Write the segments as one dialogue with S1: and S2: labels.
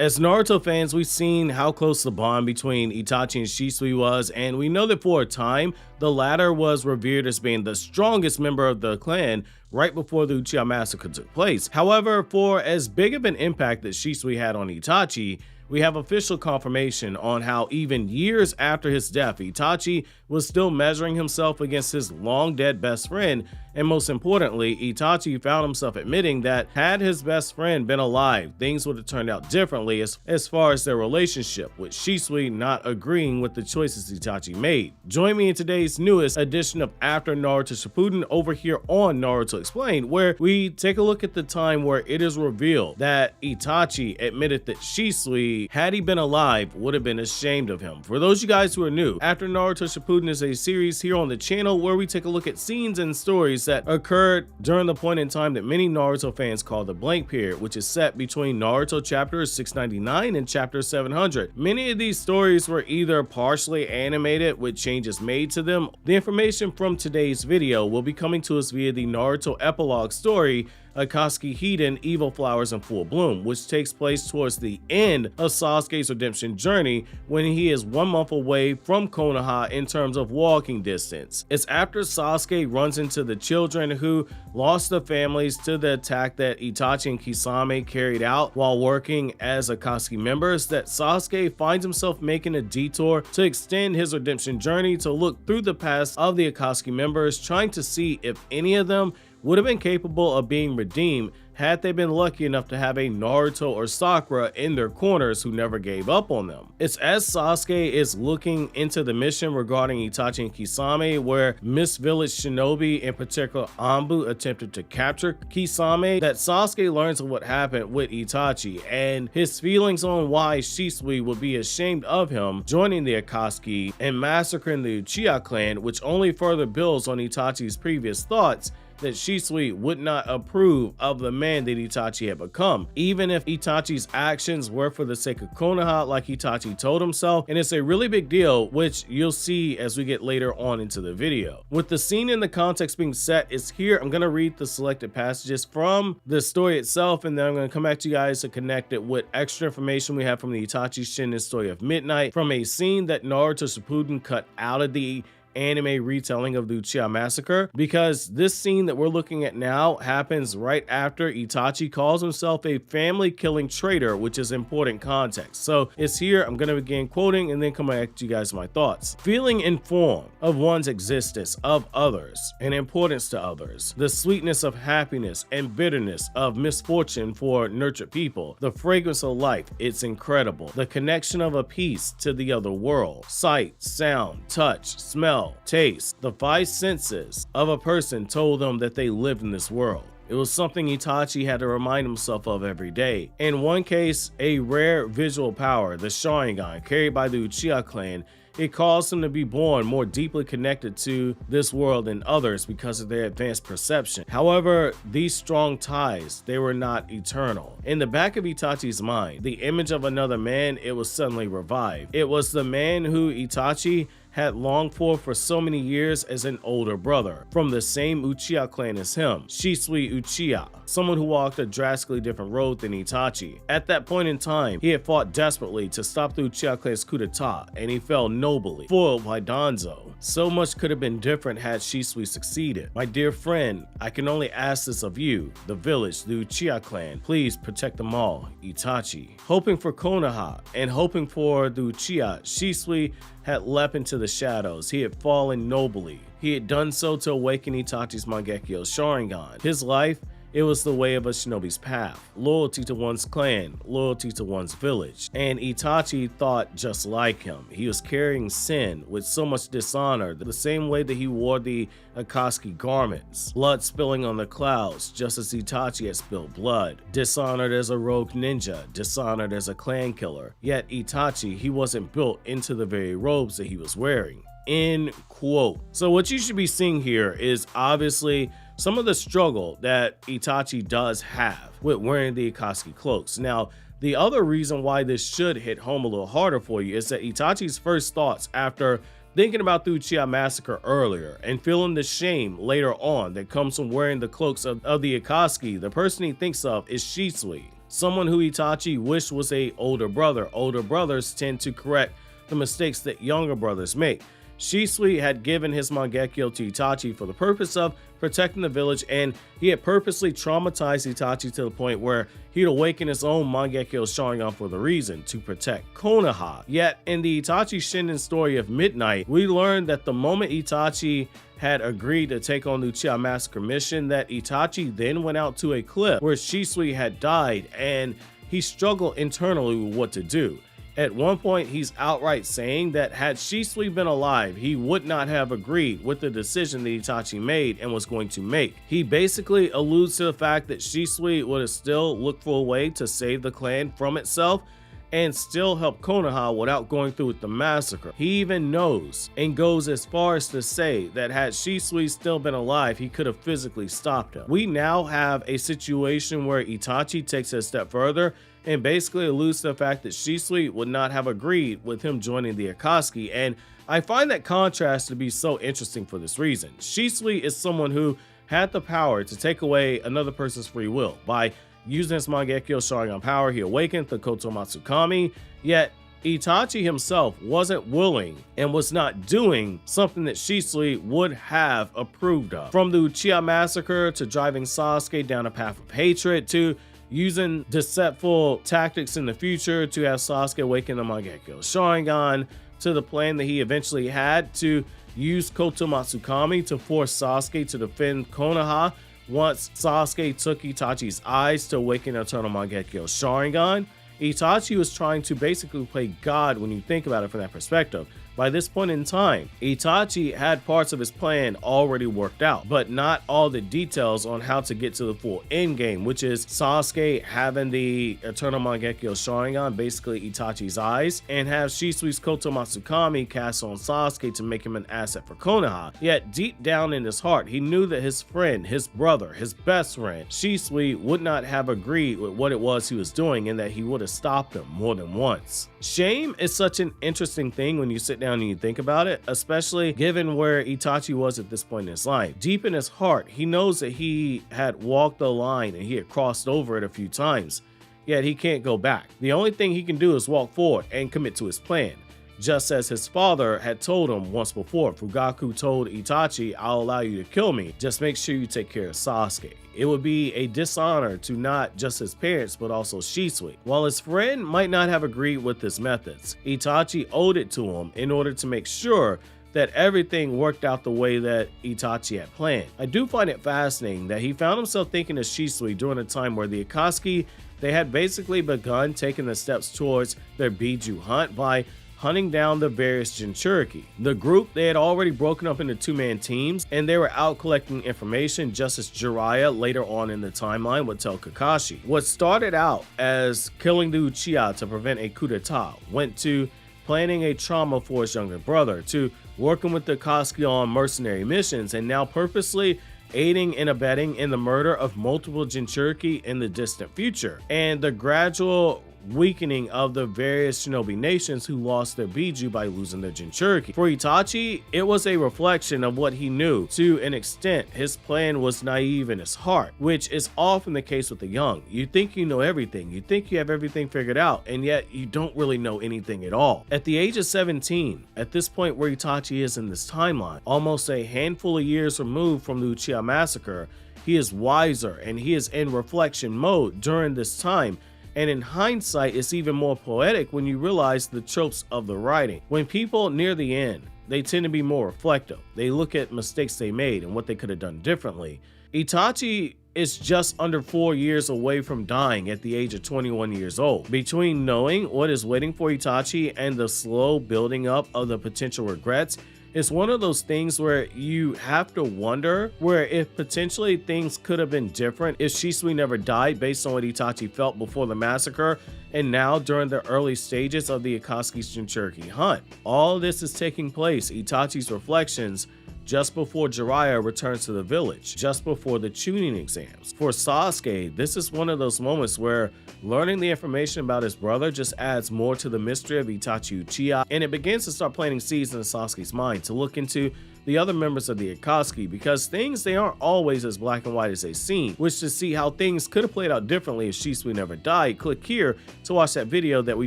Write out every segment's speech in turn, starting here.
S1: As Naruto fans, we've seen how close the bond between Itachi and Shisui was, and we know that for a time, the latter was revered as being the strongest member of the clan right before the Uchiha massacre took place. However, for as big of an impact that Shisui had on Itachi, we have official confirmation on how even years after his death, Itachi was still measuring himself against his long-dead best friend, and most importantly, Itachi found himself admitting that had his best friend been alive, things would have turned out differently as far as their relationship, with Shisui not agreeing with the choices Itachi made. Join me in today's newest edition of After Naruto Shippuden over here on Naruto Explained, where we take a look at the time where it is revealed that Itachi admitted that Shisui, had he been alive, would have been ashamed of him. For those of you guys who are new, After Naruto Shippuden is a series here on the channel where we take a look at scenes and stories that occurred during the point in time that many Naruto fans call the blank period, which is set between Naruto chapters 699 and chapter 700. Many of these stories were either partially animated with changes made to them. The information from today's video will be coming to us via the Naruto epilogue story, Akatsuki Hiden, Evil Flowers in Full Bloom, which takes place towards the end of Sasuke's redemption journey when he is 1 month away from Konoha in terms of walking distance. It's after Sasuke runs into the children who lost their families to the attack that Itachi and Kisame carried out while working as Akatsuki members that Sasuke finds himself making a detour to extend his redemption journey to look through the past of the Akatsuki members, trying to see if any of them would have been capable of being redeemed had they been lucky enough to have a Naruto or Sakura in their corners who never gave up on them. It's as Sasuke is looking into the mission regarding Itachi and Kisame, where Miss Village Shinobi, in particular Anbu, attempted to capture Kisame, that Sasuke learns of what happened with Itachi and his feelings on why Shisui would be ashamed of him joining the Akatsuki and massacring the Uchiha clan, which only further builds on Itachi's previous thoughts that Shisui would not approve of the man that Itachi had become, even if Itachi's actions were for the sake of Konoha, like Itachi told himself, and it's a really big deal, which you'll see as we get later on into the video. With the scene and the context being set is here, I'm going to read the selected passages from the story itself, and then I'm going to come back to you guys to connect it with extra information we have from the Itachi Shinen story of Midnight, from a scene that Naruto Shippuden cut out of the anime retelling of the Uchiha massacre, because this scene that we're looking at now happens right after Itachi calls himself a family killing traitor, which is important context. So it's here, I'm going to begin quoting and then come back to you guys my thoughts. Feeling informed of one's existence, of others, and importance to others, the sweetness of happiness and bitterness of misfortune for nurtured people, the fragrance of life, it's incredible, the connection of a piece to the other world, sight, sound, touch, smell, taste, the 5 senses of a person told them that they lived in this world. It was something Itachi had to remind himself of every day. In one case, a rare visual power, the Sharingan, carried by the Uchiha clan, it caused them to be born more deeply connected to this world than others because of their advanced perception. However, these strong ties, they were not eternal. In the back of Itachi's mind, the image of another man, it was suddenly revived. It was the man who Itachi had longed for so many years as an older brother, from the same Uchiha clan as him, Shisui Uchiha, someone who walked a drastically different road than Itachi. At that point in time, he had fought desperately to stop the Uchiha clan's coup d'etat, and he fell nobly, foiled by Danzo. So much could have been different had Shisui succeeded. My dear friend, I can only ask this of you, the village, the Uchiha clan. Please protect them all, Itachi. Hoping for Konoha and hoping for the Uchiha, Shisui had leapt into the shadows. He had fallen nobly. He had done so to awaken Itachi's Mangekyo Sharingan. His life, it was the way of a shinobi's path, loyalty to one's clan, loyalty to one's village. And Itachi thought just like him. He was carrying sin with so much dishonor, the same way that he wore the Akatsuki garments, blood spilling on the clouds just as Itachi had spilled blood, dishonored as a rogue ninja, dishonored as a clan killer. Yet Itachi, he wasn't built into the very robes that he was wearing. End quote. So what you should be seeing here is obviously some of the struggle that Itachi does have with wearing the Akatsuki cloaks. Now, the other reason why this should hit home a little harder for you is that Itachi's first thoughts after thinking about the Uchiha massacre earlier and feeling the shame later on that comes from wearing the cloaks of the Akatsuki, the person he thinks of is Shisui. someone who Itachi wished was a older brother. Older brothers tend to correct the mistakes that younger brothers make. Shisui had given his Mangekyo to Itachi for the purpose of protecting the village, and he had purposely traumatized Itachi to the point where he'd awaken his own Mangekyo Sharingan for the reason, to protect Konoha. Yet, in the Itachi Shinden story of Midnight, we learned that the moment Itachi had agreed to take on the Uchiha Massacre mission, that Itachi then went out to a cliff where Shisui had died, and he struggled internally with what to do. At one point, he's outright saying that had Shisui been alive, he would not have agreed with the decision that Itachi made and was going to make. He basically alludes to the fact that Shisui would have still looked for a way to save the clan from itself and still help Konoha without going through with the massacre. He even knows and goes as far as to say that had Shisui still been alive, he could have physically stopped him. We now have a situation where Itachi takes it a step further and basically alludes to the fact that Shisui would not have agreed with him joining the Akatsuki, and I find that contrast to be so interesting for this reason. Shisui is someone who had the power to take away another person's free will. By using his Mangekyo Sharingan power, he awakened the Kotomatsukami, yet Itachi himself wasn't willing and was not doing something that Shisui would have approved of. From the Uchiha Massacre to driving Sasuke down a path of hatred to using deceitful tactics in the future to have Sasuke awaken the Mangekyo Sharingan, to the plan that he eventually had to use Kotomatsukami to force Sasuke to defend Konoha once Sasuke took Itachi's eyes to awaken Eternal Mangekyo Sharingan. Itachi was trying to basically play God when you think about it from that perspective. By this point in time, Itachi had parts of his plan already worked out, but not all the details on how to get to the full end game, which is Sasuke having the Eternal Mangekyo Sharingan, basically Itachi's eyes, and have Shisui's Kotomatsukami cast on Sasuke to make him an asset for Konoha. Yet deep down in his heart, he knew that his friend, his brother, his best friend, Shisui, would not have agreed with what it was he was doing, and that he would have stopped him more than once. Shame is such an interesting thing when you sit down and you think about it, especially given where Itachi was at this point in his life. Deep in his heart, he knows that he had walked the line and he had crossed over it a few times, yet he can't go back. The only thing he can do is walk forward and commit to his plan. Just as his father had told him once before, Fugaku told Itachi, "I'll allow you to kill me, just make sure you take care of Sasuke." It would be a dishonor to not just his parents, but also Shisui. While his friend might not have agreed with his methods, Itachi owed it to him in order to make sure that everything worked out the way that Itachi had planned. I do find it fascinating that he found himself thinking of Shisui during a time where the Akatsuki, they had basically begun taking the steps towards their Biju hunt by hunting down the various Jinchuriki. The group, they had already broken up into two-man teams, and they were out collecting information just as Jiraiya later on in the timeline would tell Kakashi. What started out as killing the Uchiha to prevent a coup d'etat went to planning a trauma for his younger brother, to working with the Akatsuki on mercenary missions, and now purposely aiding and abetting in the murder of multiple Jinchuriki in the distant future, and the gradual weakening of the various shinobi nations who lost their Biju by losing their Jinchuriki. For Itachi, it was a reflection of what he knew. To an extent, his plan was naive in his heart, which is often the case with the young. You think you know everything, you think you have everything figured out, and yet you don't really know anything at all. At the age of 17, at this point where Itachi is in this timeline, almost a handful of years removed from the Uchiha Massacre, he is wiser and he is in reflection mode during this time. And in hindsight, it's even more poetic when you realize the tropes of the writing. When people near the end, they tend to be more reflective. They look at mistakes they made and what they could have done differently. Itachi is just under 4 years away from dying at the age of 21 years old. Between knowing what is waiting for Itachi and the slow building up of the potential regrets, it's one of those things where you have to wonder where if potentially things could have been different if Shisui never died based on what Itachi felt before the massacre and now during the early stages of the Akatsuki's Jinchuriki hunt. All this is taking place, Itachi's reflections, just before Jiraiya returns to the village, just before the Chunin exams. For Sasuke, this is one of those moments where learning the information about his brother just adds more to the mystery of Itachi Uchiha, and it begins to start planting seeds in Sasuke's mind to look into the other members of the Akatsuki, because things, they aren't always as black and white as they seem, which to see how things could have played out differently if Shisui never died, click here to watch that video that we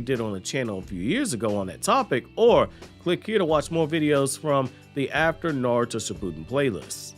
S1: did on the channel a few years ago on that topic, or click here to watch more videos from the After Naruto Shippuden playlist.